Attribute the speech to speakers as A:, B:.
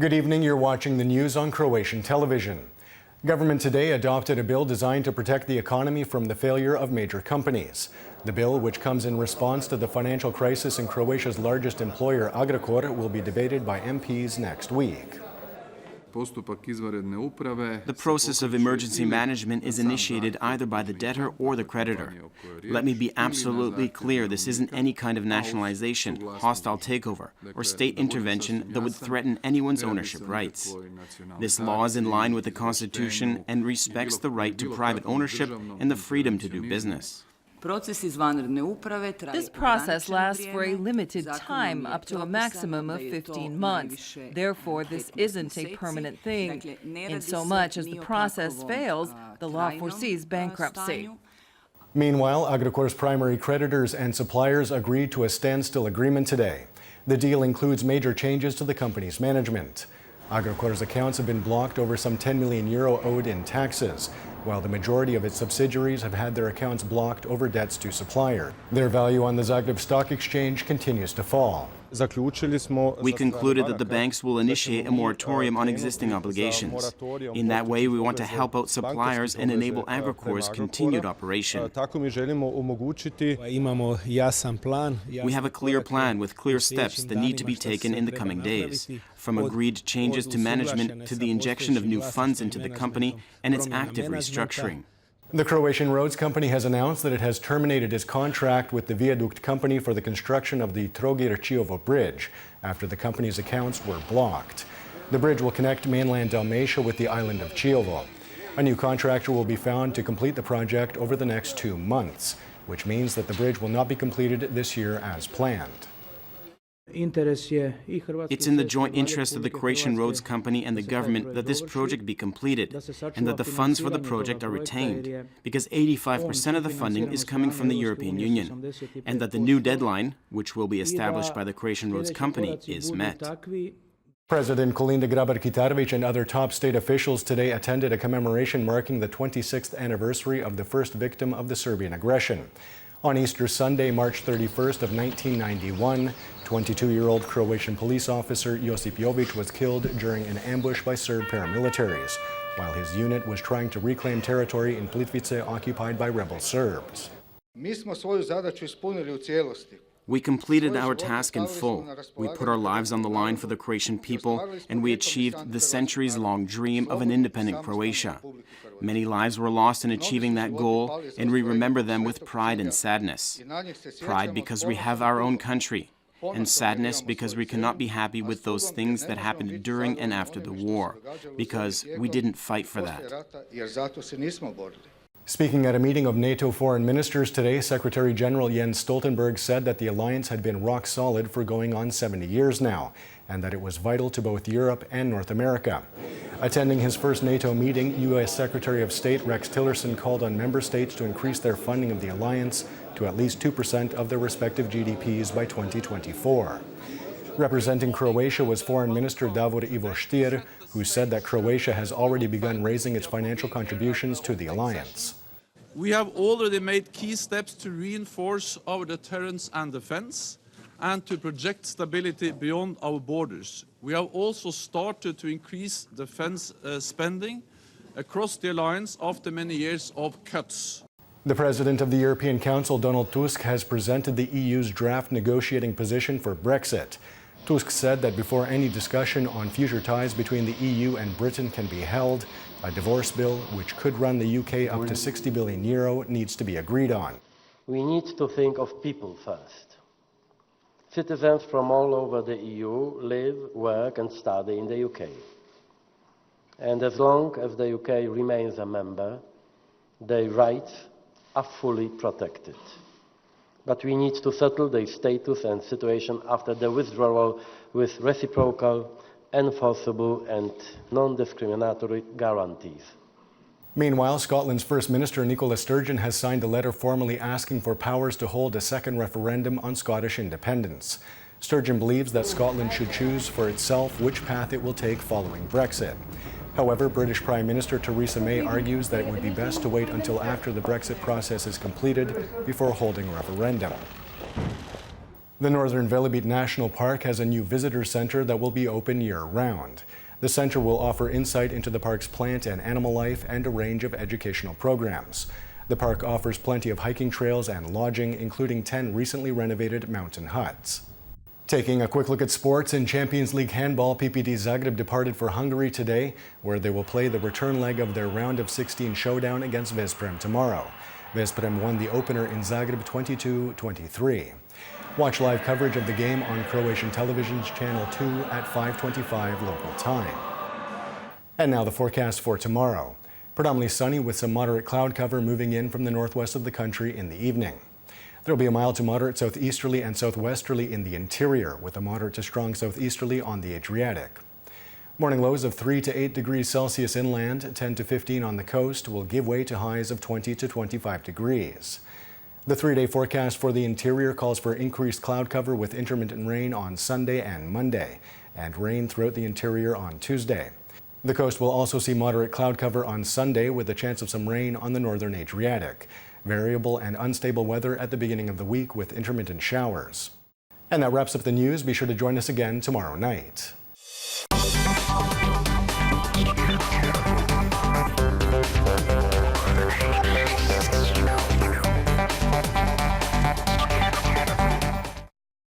A: Good evening, you're watching the news on Croatian television. Government today adopted a bill designed to protect the economy from the failure of major companies. The bill, which comes in response to the financial crisis in Croatia's largest employer, Agrokor, will be debated by MPs next week.
B: The process of emergency management is initiated either by the debtor or the creditor. Let me be absolutely clear, this isn't any kind of nationalization, hostile takeover, or state intervention that would threaten anyone's ownership rights. This law is in line with the Constitution and respects the right to private ownership and the freedom to do business.
C: This process lasts for a limited time, up to a maximum of 15 months. Therefore, this isn't a permanent thing. In so much as the process fails, the law foresees bankruptcy.
A: Meanwhile, Agrokor's primary creditors and suppliers agreed to a standstill agreement today. The deal includes major changes to the company's management. Agrokor's accounts have been blocked over some 10 million euro owed in taxes, while the majority of its subsidiaries have had their accounts blocked over debts to suppliers. Their value on the Zagreb Stock Exchange continues to fall.
B: We concluded that the banks will initiate a moratorium on existing obligations. In that way, we want to help out suppliers and enable Agrokor's continued operation. We have a clear plan with clear steps that need to be taken in the coming days, from agreed changes to management to the injection of new funds into the company and its active restructuring.
A: The Croatian Roads Company has announced that it has terminated its contract with the Viaduct Company for the construction of the Trogir-Čiovo Bridge after the company's accounts were blocked. The bridge will connect mainland Dalmatia with the island of Čiovo. A new contractor will be found to complete the project over the next 2 months, which means that the bridge will not be completed this year as planned.
B: It's in the joint interest of the Croatian Roads Company and the government that this project be completed and that the funds for the project are retained, because 85% of the funding is coming from the European Union, and that the new deadline, which will be established by the Croatian Roads Company, is met.
A: President Kolinda Grabar-Kitarović and other top state officials today attended a commemoration marking the 26th anniversary of the first victim of the Serbian aggression. On Easter Sunday, March 31st of 1991, 22-year-old Croatian police officer Josip Jović was killed during an ambush by Serb paramilitaries, while his unit was trying to reclaim territory in Plitvice occupied by rebel Serbs.
B: We completed our task in full. We put our lives on the line for the Croatian people, and we achieved the centuries-long dream of an independent Croatia. Many lives were lost in achieving that goal, and we remember them with pride and sadness. Pride because we have our own country, and sadness because we cannot be happy with those things that happened during and after the war, because we didn't fight for that.
A: Speaking at a meeting of NATO foreign ministers today, Secretary General Jens Stoltenberg said that the alliance had been rock solid for going on 70 years now, and that it was vital to both Europe and North America. Attending his first NATO meeting, U.S. Secretary of State Rex Tillerson called on member states to increase their funding of the alliance to at least 2% of their respective GDPs by 2024. Representing Croatia was Foreign Minister Davor Ivo Stier, who said that Croatia has already begun raising its financial contributions to the alliance.
D: We have already made key steps to reinforce our deterrence and defense and to project stability beyond our borders. We have also started to increase defense spending across the alliance after many years of cuts.
A: The President of the European Council, Donald Tusk, has presented the EU's draft negotiating position for Brexit. Tusk said that before any discussion on future ties between the EU and Britain can be held, a divorce bill, which could run the UK up to 60 billion euro, needs to be agreed on.
E: We need to think of people first. Citizens from all over the EU live, work and study in the UK. And as long as the UK remains a member, their rights are fully protected. But we need to settle their status and situation after the withdrawal with reciprocal, enforceable and non-discriminatory guarantees.
A: Meanwhile, Scotland's First Minister Nicola Sturgeon has signed a letter formally asking for powers to hold a second referendum on Scottish independence. Sturgeon believes that Scotland should choose for itself which path it will take following Brexit. However, British Prime Minister Theresa May argues that it would be best to wait until after the Brexit process is completed before holding a referendum. The Northern Velebit National Park has a new visitor center that will be open year-round. The center will offer insight into the park's plant and animal life and a range of educational programs. The park offers plenty of hiking trails and lodging, including 10 recently renovated mountain huts. Taking a quick look at sports, in Champions League handball, PPD Zagreb departed for Hungary today, where they will play the return leg of their round of 16 showdown against Vesprem tomorrow. Vesprem won the opener in Zagreb 22-23. Watch live coverage of the game on Croatian television's Channel 2 at 5:25 local time. And now the forecast for tomorrow. Predominantly sunny with some moderate cloud cover moving in from the northwest of the country in the evening. There will be a mild to moderate southeasterly and southwesterly in the interior, with a moderate to strong southeasterly on the Adriatic. Morning lows of 3 to 8 degrees Celsius inland, 10 to 15 on the coast, will give way to highs of 20 to 25 degrees. The 3-day forecast for the interior calls for increased cloud cover with intermittent rain on Sunday and Monday, and rain throughout the interior on Tuesday. The coast will also see moderate cloud cover on Sunday with a chance of some rain on the northern Adriatic. Variable and unstable weather at the beginning of the week with intermittent showers. And that wraps up the news. Be sure to join us again tomorrow night.